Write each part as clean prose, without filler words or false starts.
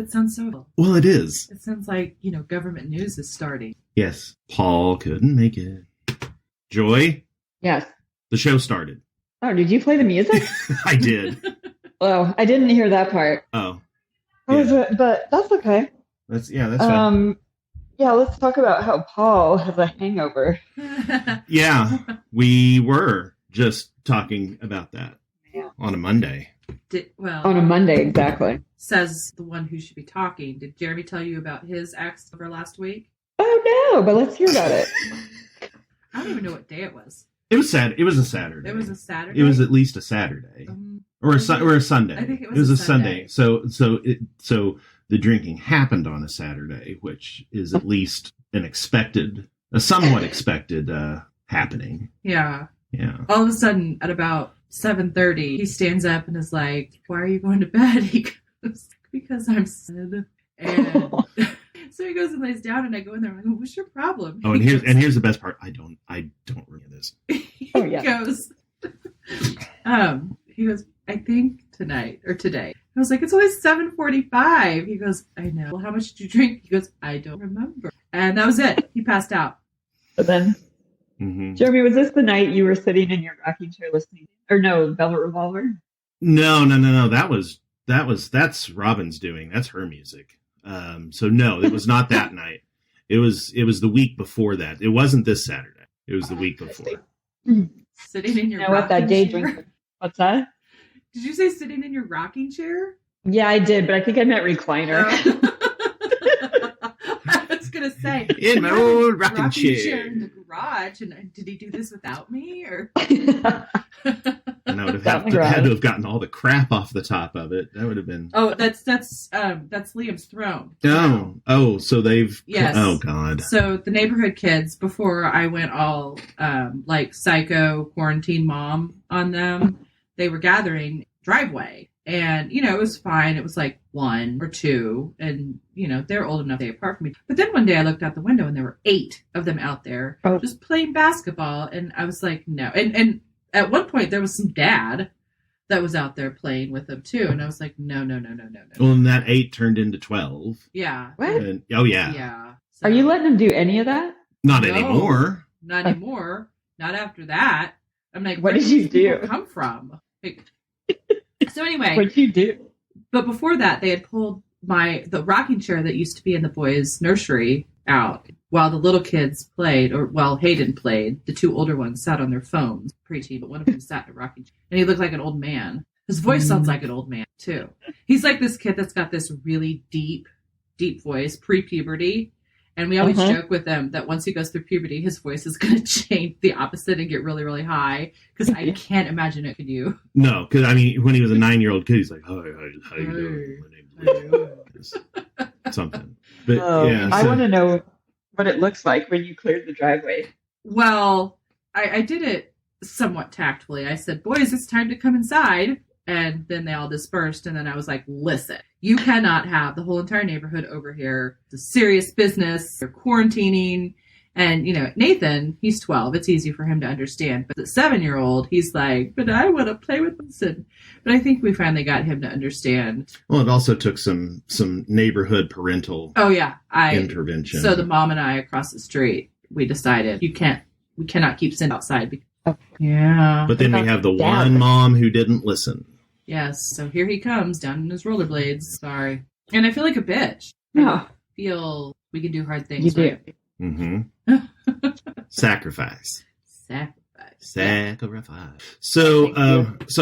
That sounds so... Well, it is. It sounds like, government news is starting. Yes. Paul couldn't make it. Joy? Yes. The show started. Oh, did you play the music? I did. Oh, I didn't hear that part. Oh. But that's okay. That's fine. Yeah, let's talk about how Paul has a hangover. Yeah, we were just talking about that on a Monday. On a Monday, exactly. Says the one who should be talking. Did Jeremy tell you about his ex over last week? Oh, no, but let's hear about it. I don't even know what day it was. It was sad. It was a Saturday. It was a Saturday? It was at least a Saturday. Or a Sunday. I think it was a Sunday. So the drinking happened on a Saturday, which is at least a somewhat expected happening. Yeah. Yeah. All of a sudden, at about 7:30, he stands up and is like, "Why are you going to bed?" He goes, "Because I'm sad." And so he goes and lays down, and I go in there and I'm like, "What's your problem?" Oh, and here's the best part. I don't remember this. He goes, "I think tonight or today." I was like, "It's only 7:45. He goes, "I know." "Well, how much did you drink?" He goes, "I don't remember." And that was it. He passed out. But then, Jeremy, was this the night you were sitting in your rocking chair listening? Or no, Velvet Revolver? No. That's Robin's doing. That's her music. So no, it was not that night. It was the week before that. It wasn't this Saturday. It was the week before. Sitting in your rocking what that day chair? drink? What's that? Did you say sitting in your rocking chair? Yeah, I did, but I think I meant recliner. I was going to say. In my old rocking chair. In the garage. And did he do this without me? Or? And I would have had to have gotten all the crap off the top of it. That would have been. Oh, that's Liam's throne. So they've. Yes. Oh God. So the neighborhood kids, before I went all like psycho quarantine mom on them, they were gathering driveway, and it was fine. It was like 1 or 2, and they're old enough they apart from me. But then one day I looked out the window and there were 8 of them out there just playing basketball, and I was like, no. And at one point there was some dad that was out there playing with them too, and I was like, no. Well, and that 8 turned into 12. Yeah. What? And, oh yeah. Yeah. So, are you letting them do any of that? Not anymore. Not anymore. Not after that. I'm like, what did you do? Come from? Like, so anyway, what did you do? But before that, they had pulled the rocking chair that used to be in the boys' nursery out while the little kids played, or while Hayden played. The 2 older ones sat on their phones, preteen, but one of them sat in a rocking chair, and he looked like an old man. His voice sounds like an old man too. He's like this kid that's got this really deep voice, pre-puberty. And we always joke with him that once he goes through puberty, his voice is going to change the opposite and get really, really high. Because I can't imagine it. Could you? No, because when he was a 9-year-old kid, he's like, "Hi, how you doing? My name's something." But I want to know what it looks like when you cleared the driveway. Well, I did it somewhat tactfully. I said, "Boys, it's time to come inside." And then they all dispersed. And then I was like, "Listen, you cannot have the whole entire neighborhood over here. It's a serious business. They're quarantining." And, Nathan, he's 12. It's easy for him to understand. But the 7-year-old, he's like, "But I want to play with this." But I think we finally got him to understand. Well, it also took some neighborhood parental intervention. So the mom and I across the street, we decided we cannot keep Cindy outside. Yeah. But then we have the one mom who didn't listen. Yes, so here he comes down in his rollerblades. Sorry. And I feel like a bitch. No. I feel we can do hard things. You do. Right? Mm-hmm. Sacrifice. So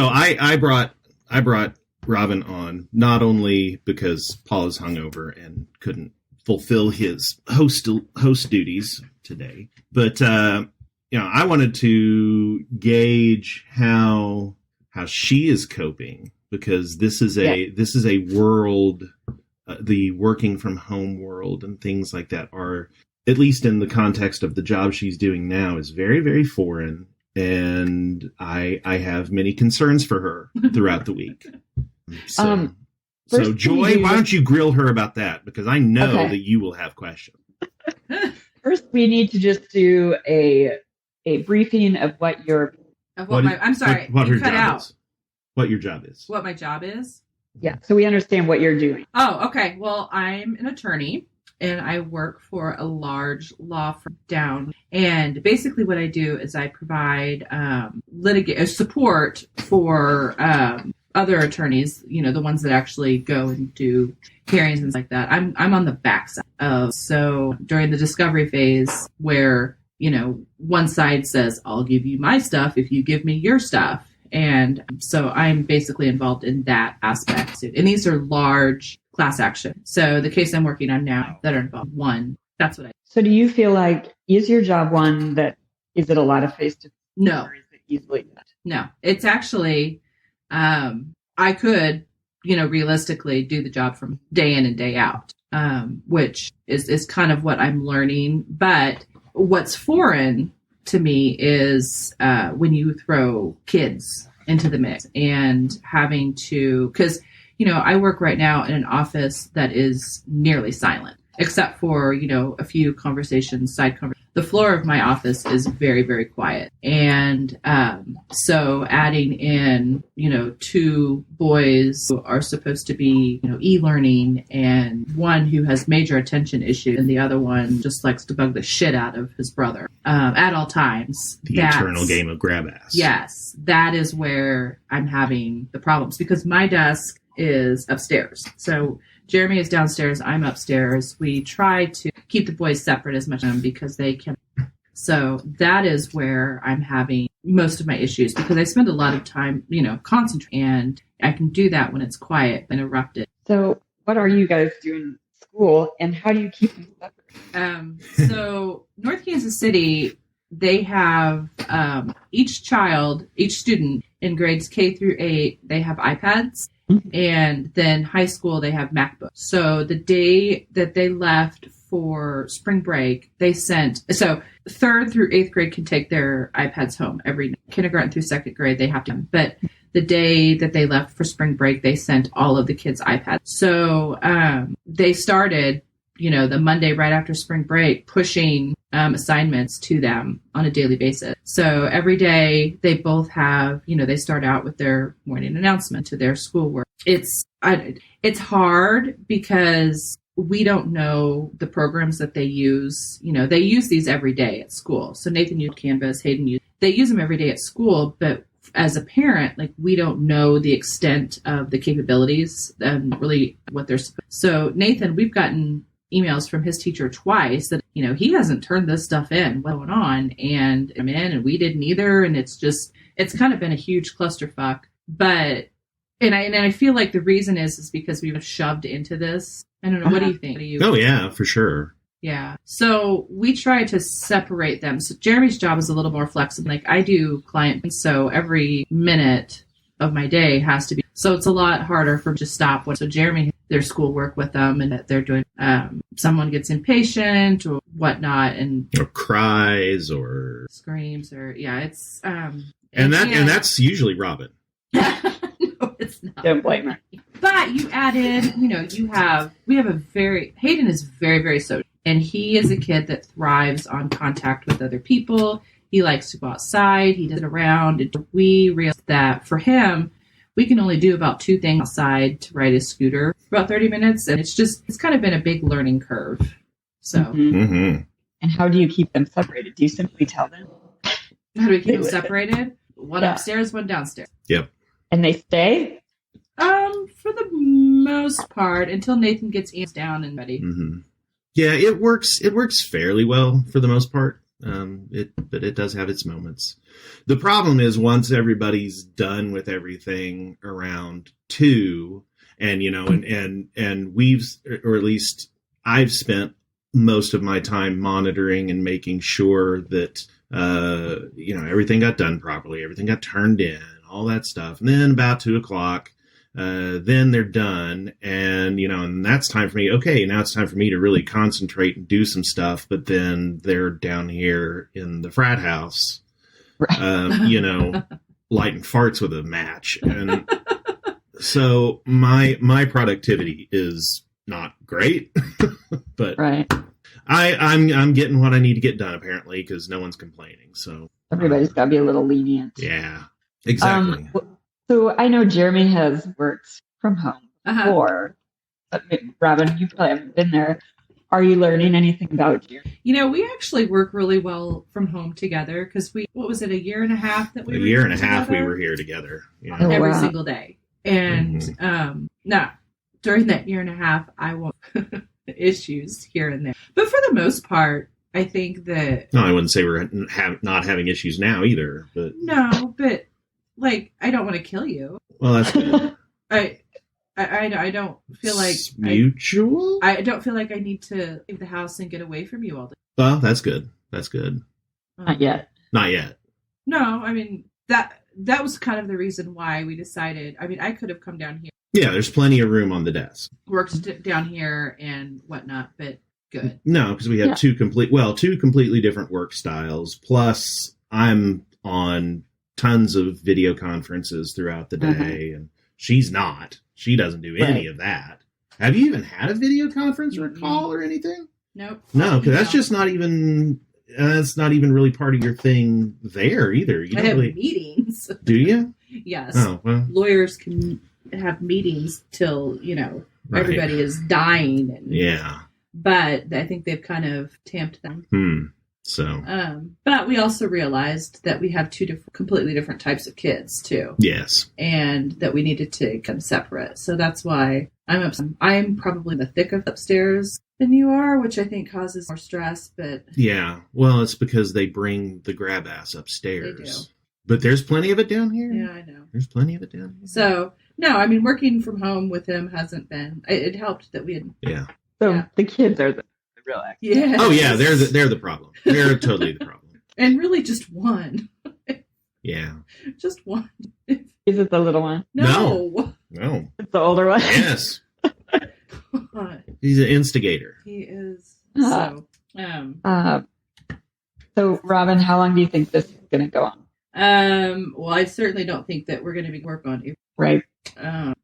I brought Robin on not only because Paul is hungover and couldn't fulfill his host duties today, but I wanted to gauge how she is coping, because this is a world, the working from home world and things like that are, at least in the context of the job she's doing now, is very, very foreign. And I have many concerns for her throughout the week. So Joy, why don't you grill her about that? Because I know that you will have questions. First, we need to just do a briefing of what your... I'm sorry, what you her cut job out. is. What your job is. What my job is? Yeah, so we understand what you're doing. Oh, okay. Well, I'm an attorney and I work for a large law firm down. And basically, what I do is I provide support for other attorneys. You know, the ones that actually go and do hearings and things like that. I'm on the backside of so during the discovery phase where one side says I'll give you my stuff if you give me your stuff. And so I'm basically involved in that aspect. And these are large class action. So the case I'm working on now that are involved, that's what I. So do you feel like, is your job one that, is it a lot of face-to-face? No. Or is it easily done? No, it's actually, I could, realistically do the job from day in and day out, which is kind of what I'm learning. But what's foreign to me is when you throw kids into the mix and having to, because, I work right now in an office that is nearly silent, except for, a few conversations, side conversations. The floor of my office is very, very quiet. And so adding in, 2 boys who are supposed to be, e-learning, and one who has major attention issues and the other one just likes to bug the shit out of his brother at all times. The eternal game of grab ass. Yes, that is where I'm having the problems because my desk is upstairs. So Jeremy is downstairs. I'm upstairs. We try to keep the boys separate as much as because they can. So that is where I'm having most of my issues because I spend a lot of time, concentrating, and I can do that when it's quiet, interrupted. So what are you guys doing at school, and how do you keep them separate? So North Kansas City, they have each student in grades K through 8, they have iPads. And then high school, they have MacBooks. So the day that they left for spring break, they sent, so 3rd through 8th grade can take their iPads home every night. Kindergarten through 2nd grade, they have to. But the day that they left for spring break, they sent all of the kids iPads. So they started, the Monday right after spring break, pushing assignments to them on a daily basis. So every day they both have, they start out with their morning announcement to their schoolwork. It's hard because we don't know the programs that they use. They use these every day at school. So Nathan used Canvas, Hayden they use them every day at school, but as a parent, we don't know the extent of the capabilities and really what they're supposed. So Nathan, we've gotten emails from his teacher twice that, he hasn't turned this stuff in. What's going on? And I'm in and we didn't either. And it's kind of been a huge clusterfuck. But, and I feel like the reason is because we've shoved into this. I don't know. What do you think? Oh, yeah, for sure. Yeah. So we try to separate them. So Jeremy's job is a little more flexible. I do client. So every minute of my day has to be. So it's a lot harder for me to stop. So Jeremy, their schoolwork with them and that they're doing, someone gets impatient or whatnot or cries or screams or it's, and that's usually Robin. No, it's not. Don't blame her. But you added, Hayden is very, very social, and he is a kid that thrives on contact with other people. He likes to go outside. He does it around. And we realized that for him, we can only do about 2 things outside to ride his scooter for about 30 minutes. And it's kind of been a big learning curve. So, Mm-hmm. And how do you keep them separated? Do you simply tell them? How do we keep them separated? One upstairs, one downstairs. Yep. And they stay? For the most part, until Nathan gets Ian down and ready. Mm-hmm. Yeah, it works. It works fairly well for the most part. But it does have its moments. The problem is once everybody's done with everything around 2, and and we've, or at least I've spent most of my time monitoring and making sure that everything got done properly, everything got turned in, all that stuff. And then about 2:00, then they're done, and that's time for me. Okay, now it's time for me to really concentrate and do some stuff. But then they're down here in the frat house, lighting farts with a match, and so my productivity is not great. But right. I'm getting what I need to get done apparently because no one's complaining. So everybody's got to be a little lenient. Yeah, exactly. So I know Jeremy has worked from home, Uh-huh. Or, Robin, you probably haven't been there. Are you learning anything about you? We actually work really well from home together because what was it, a year and a half that we A were year here and a half we together? were here together. Yeah. Oh, Every wow. single day. And no, during that year and a half, I want issues here and there. But for the most part, I think that No, I wouldn't say we're not having issues now either. But like I don't want to kill you. well, that's good. I don't feel like It's mutual. I don't feel like I need to leave the house and get away from you all the Well, that's good. That's good. time. Not yet. Not yet. No, I mean that was kind of the reason why we decided. I mean, I could have come down here, Yeah, there's plenty of room on the desk. worked down here and whatnot, but good. No, because we have Yeah. two completely different work styles. Plus, I'm on tons of video conferences throughout the day, and she's not. She doesn't do any of that. Have you even had a video conference or a call or anything? Nope. No, because that's just not even. That's not even really part of your thing there either. You I don't have really, meetings. do you? Yes. Oh well, Lawyers can have meetings till, right. everybody is dying. And, Yeah. But I think they've kind of tamped them. So But we also realized that we have two completely different types of kids too, yes. and that we needed to come separate. So that's why I'm probably in the thick of upstairs than you are, which I think causes more stress. But Yeah. Well, it's because they bring the grab ass upstairs. They do. But there's plenty of it down here. yeah, I know. There's plenty of it down here. So no, I mean, working from home with him hasn't been. It helped that we had. Yeah. So Yeah. the kids are the real actors. Yeah. Oh yeah, they're the problem. They're totally the problem. And really, just one. Yeah. Just one. Is it the little one? No. No. It's the older one. Yes. He's an instigator. He is. So, So, Robin, how long do you think this is going to go on? well, I certainly don't think that we're going to be work on it. Right.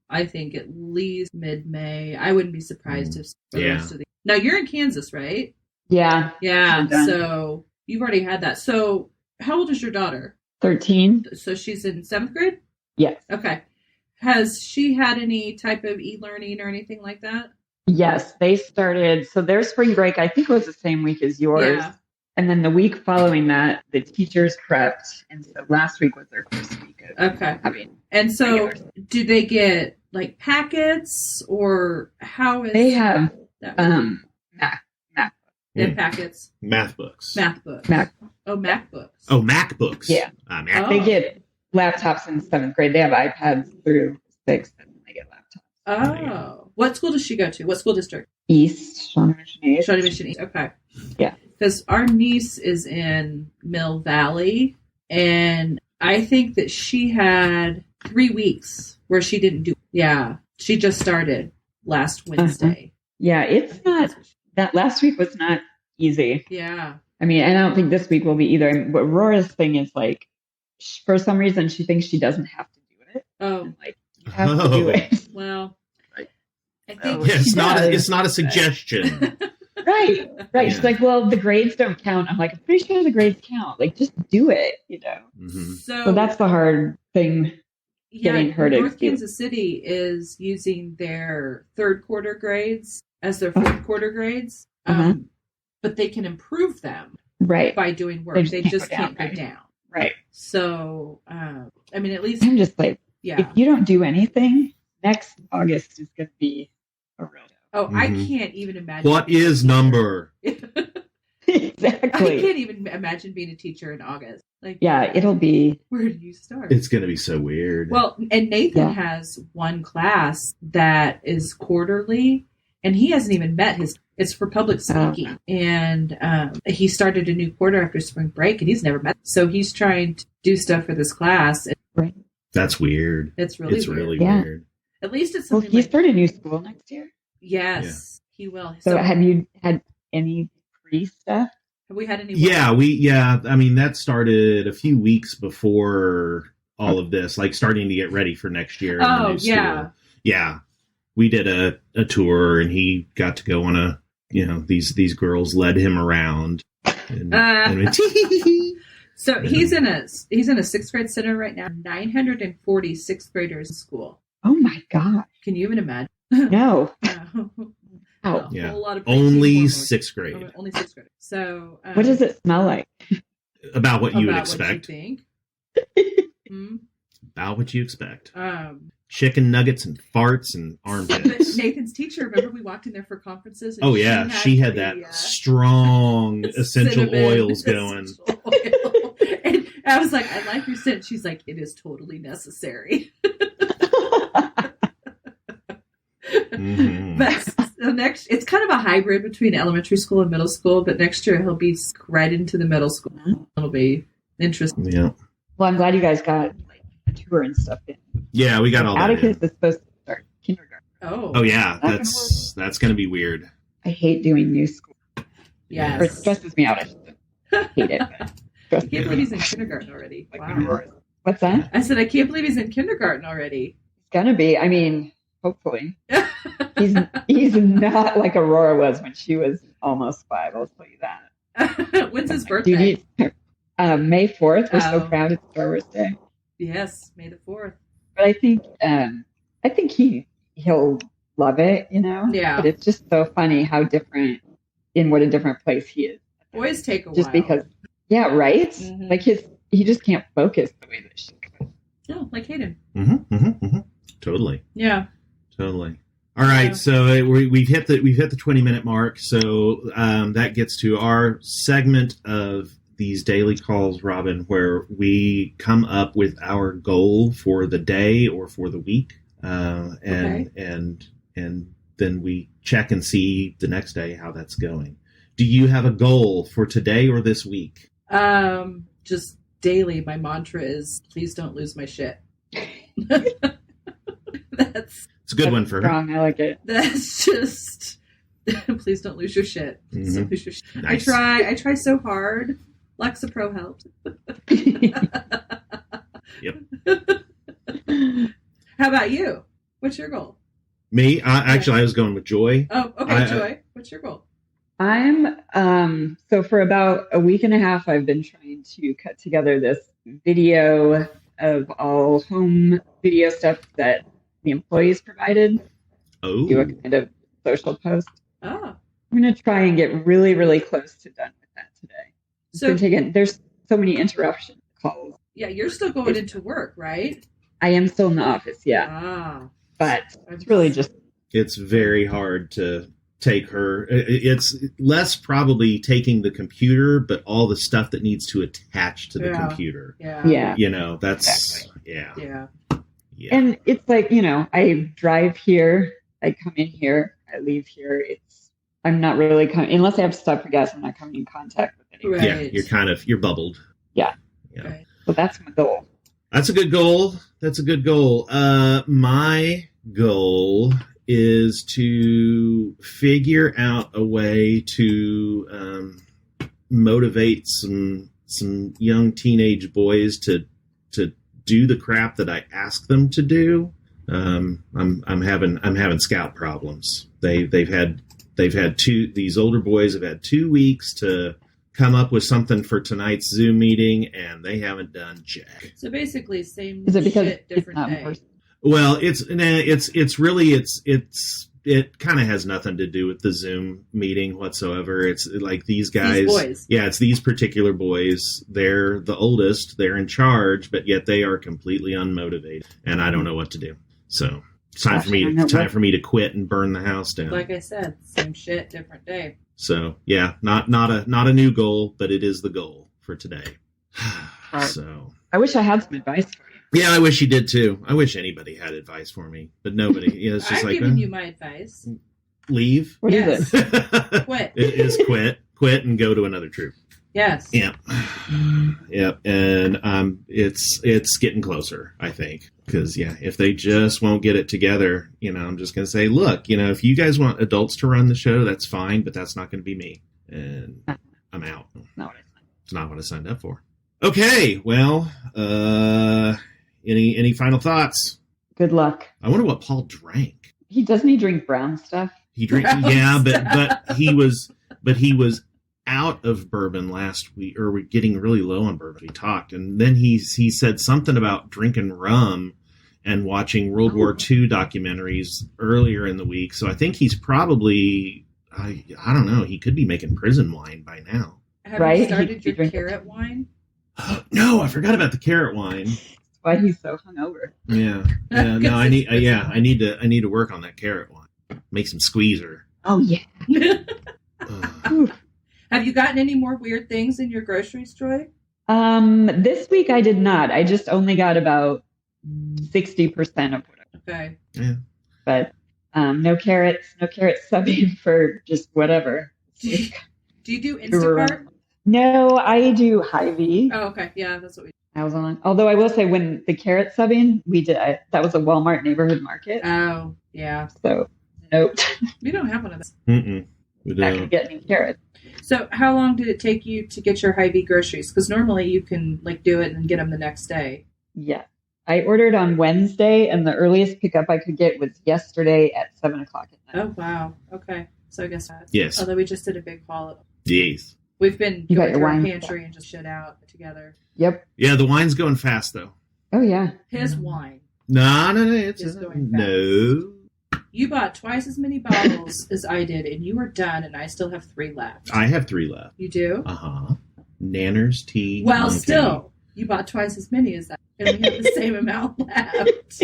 I think at least mid-May. I wouldn't be surprised if for the Yeah. rest of the. Now you're in Kansas, right? Yeah. Yeah. I'm done. So you've already had that. So how old is your daughter? 13? So she's in 7th grade. Yes. Okay. Has she had any type of e-learning or anything like that? Yes. They started, so their spring break, I think, was the same week as yours. Yeah. And then the week following that, the teachers prepped. And so last week was their first week of Okay. having. And so, regular. do they get like packets, or how is They have that? Mac. They have packets, Math books. math books. Mac. Oh, MacBooks. Oh, MacBooks. Yeah. Mac. Oh. They get laptops in 7th grade. They have iPads through 6th, and they get laptops. Oh, what school does she go to? What school district? East, Shawnee Mission East. Shawnee Mission East. Okay. Yeah. Because our niece is in Mill Valley, and I think that she had 3 weeks where she didn't do. Yeah, she just started last Wednesday. Yeah, it's not, that last week was not easy. Yeah. I mean, and I don't think this week will be either. But Aurora's thing is like, for some reason, she thinks she doesn't have to do it. Oh, And like, you have to do it. well, Right. I Oh, think. Yeah, it's not. does. It's not a suggestion. Right. Yeah. She's like, well, the grades don't count. I'm like, I'm pretty sure the grades count. Like, just do it, Mhm. So that's the hard thing. getting her to North do it. Kansas City is using their 3rd quarter grades as their 4th quarter grades, Uh-huh. but they can improve them Right. by doing work. They They just just can't can't go go down, down. Right. So, I mean, at least, I'm just like, yeah. if you don't do anything, next August is going to be a real. Oh, I Mhm. can't even imagine. What is number? I Exactly. can't even imagine being a teacher in August. Like, Yeah, it'll be. where do you start? It's gonna be so weird. Well, and Nathan Yeah. has one class that is quarterly, and he hasn't even met his. It's for public speaking, and he started a new quarter after spring break, and he's never met. So he's trying to do stuff for this class. And that's weird. it's really It's weird. really Yeah. weird. At least it's Well, something. you like, start a new school next year. yes, he will. So have you had any pre stuff? have we had any? Yeah. I mean, that started a few weeks before all of this, like starting to get ready for next year. in the Oh, new school. yeah. Yeah. We did a tour, and he got to go on a. These girls led him around. And, So he's in a 6th grade center right now. 940 6th graders in school. Oh my gosh. Can you even imagine? No. A Oh. Yeah. whole lot of Only hormones. 6th grade. Only 6th grade. So, What does it smell like? About what you would about expect. What you think. About what you expect. Um, Chicken nuggets and farts and armpits. Nathan's teacher, remember we walked in there for conferences? And Oh yeah, she had that strong essential cinnamon oils going. essential oil. And I was like, I like your scent. She's like, it is totally necessary. Mhm. But so next, it's kind of a hybrid between elementary school and middle school. But next year he'll be right into the middle school. It'll be interesting. Yeah, Well, I'm glad you guys got like a tour and stuff in. yeah, we got all that. Atticus in. is supposed to start kindergarten. Oh yeah, that's gonna be weird. I hate doing new school. Yes. Or it stresses me out. I shouldn't hate it. But I stresses can't me believe he's in kindergarten already. out. Wow. What's that? I said, I can't believe he's in kindergarten already. It's gonna be. I mean, hopefully. He's not like Aurora was when she was almost 5. I'll tell you that. When's his Do birthday? you need May 4th? We're so Oh. proud it's Star Wars Day. Yes, May the 4th. But I think he'll love it, you know. Yeah. But it's just so funny how different what a different place he is. Boys take a Just while. because, yeah, right. Mhm. Like he just can't focus the way that she could. No, like Hayden. Totally. Yeah. Totally. All right, Yeah. so we've hit the 20-minute mark. So that gets to our segment of these daily calls, Robin, where we come up with our goal for the day or for the week, and then we check and see the next day how that's going. Do you have a goal for today or this week? Just daily, my mantra is, please don't lose my shit. That's It's a good one for her. Strong. I like it. That's just please don't lose your shit. Please don't lose your shit. Nice. I try so hard. Lexapro helps. Yep. How about you? What's your goal? Me? I was going with Joy. Oh, okay, Joy. What's your goal? I'm so for about a week and a half, I've been trying to cut together this video of all home video stuff that the employees provided. Oh. Do a kind of social post. Oh, I'm going to try and get really, really close to done with that today. so There's so many interruption calls. yeah, you're still going into work, right? I am still in the office, yeah, Ah, but it's really just It's very hard to take her. It's less probably taking the computer, but all the stuff that needs to attach to the Yeah. computer. yeah, You know, that's, yeah. yeah. And it's like, I drive here, I come in here, I leave here. I'm not really coming, unless I have to stop for gas, I'm not coming in contact with anyone. Right. Yeah, you're bubbled. Yeah. Yeah. Right. So that's my goal. That's a good goal. My goal is to figure out a way to motivate some young teenage boys to do the crap that I ask them to do. I'm having scout problems. They've had these older boys have had 2 weeks to come up with something for tonight's Zoom meeting, and they haven't done jack. So basically, same Is it because shit, it's different not in day. person? Well, it kind of has nothing to do with the Zoom meeting whatsoever. It's like these guys, boys. yeah, it's these particular boys. They're the oldest, they're in charge, but yet they are completely unmotivated, and I don't know what to do. So it's time for me to quit and burn the house down. Like I said, same shit, different day. So yeah, not a new goal, but it is the goal for today. Right. So I wish I had some advice for you. yeah, I wish you did too. I wish anybody had advice for me, but nobody. It's just I've like given you my advice. leave. What is Yes. it? Quit. It is quit and go to another troop. Yes. Yep. Yep. And it's getting closer, I think. Because if they just won't get it together, I'm just gonna say, look, if you guys want adults to run the show, that's fine, but that's not gonna be me. And I'm out. Not what I said. It's not what I signed up for. Okay, well, any final thoughts? Good luck. I wonder what Paul drank. He doesn't drink brown stuff. He drank, Gross. but he was out of bourbon last week, or we're getting really low on bourbon. We talked, and then he said something about drinking rum, and watching World War II documentaries earlier in the week. So I think he's probably, I don't know, he could be making prison wine by now. Have you started your carrot wine? No, I forgot about the carrot wine. That's why he's so hungover. Yeah. No, I need to work on that carrot wine. Make some squeezer. Oh yeah. Have you gotten any more weird things in your groceries, Joy? This week I did not. I just only got about 60% of what I. Okay. Yeah. But no carrots subbing for just whatever. Do you do Instacart? No, I do Hy-Vee. Oh, okay. Yeah, that's what we do. I was on. Although I will say, when the carrot subbing, that was a Walmart neighborhood market. Oh, yeah. So, nope. We don't have one of those. We Not gonna get any carrots. So, how long did it take you to get your Hy-Vee groceries? Because normally you can do it and get them the next day. Yeah, I ordered on Wednesday, and the earliest pickup I could get was yesterday at 7:00 at night. Oh wow. Okay. So I guess that. Yes. Although we just did a big haul. Yes. We've been You got going your to our wine pantry and just shit out together. Yep. Yeah, the wine's going fast though. Oh yeah. His wine. No, it's Is going fast. no. You bought twice as many bottles as I did, and you were done, and I still have 3 left. I have 3 left. You do? Nanner's tea. Well, monkey. still, you bought twice as many as that, and we have the same amount left.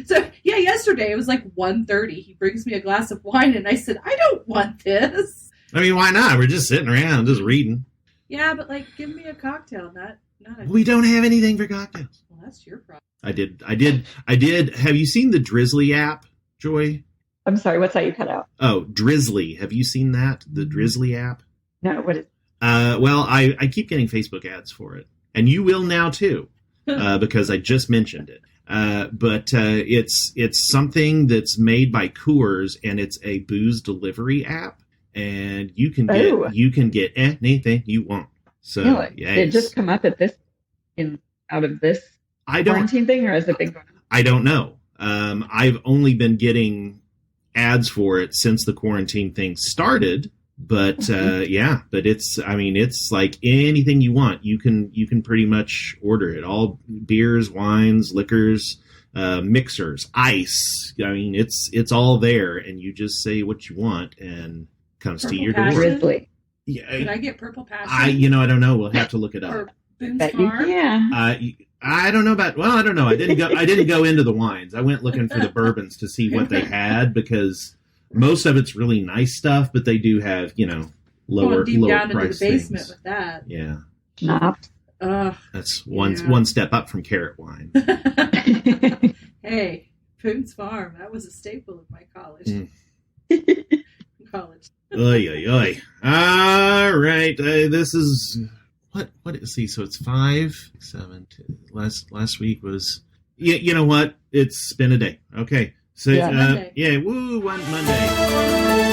So, yeah, yesterday it was like 1:30. He brings me a glass of wine, and I said, I don't want this. I mean, why not? We're just sitting around, just reading. Yeah, but give me a cocktail, not a. We don't have anything for cocktails. Well, that's your problem. I did. Have you seen the Drizzly app, Joy? I'm sorry. What's that you cut out? Oh, Drizzly. Have you seen that? The Drizzly app? No. What is? Well, I keep getting Facebook ads for it, and you will now too, because I just mentioned it. But it's something that's made by Coors, and it's a booze delivery app, and you can get anything you want. So Really? yeah, Did it just come up at this out of this quarantine thing, or has it been going on? I don't know. I've only been getting ads for it since the quarantine thing started. But but it's like anything you want. You can pretty much order it. All beers, wines, liquors, mixers, ice. I mean, it's all there, and you just say what you want, and comes Purple to your Passion? door. Grizzly. Yeah, Can I get Purple Passion? I don't know. We'll have to look it up. Or Boone's Bet you Farm? can. I don't know about. Well, I don't know. I didn't go into the wines. I went looking for the bourbons to see what they had, because most of it's really nice stuff, but they do have lower deep down into price the basement things. with that. Yeah, Schnapps. Ugh. that's one step up from carrot wine. Hey, Boone's Farm. That was a staple of my college. College. Oy, oy, oy. All right. This is what is he? So it's 5, 7. Last week was. You know what? It's been a day. Okay. So Monday. Monday.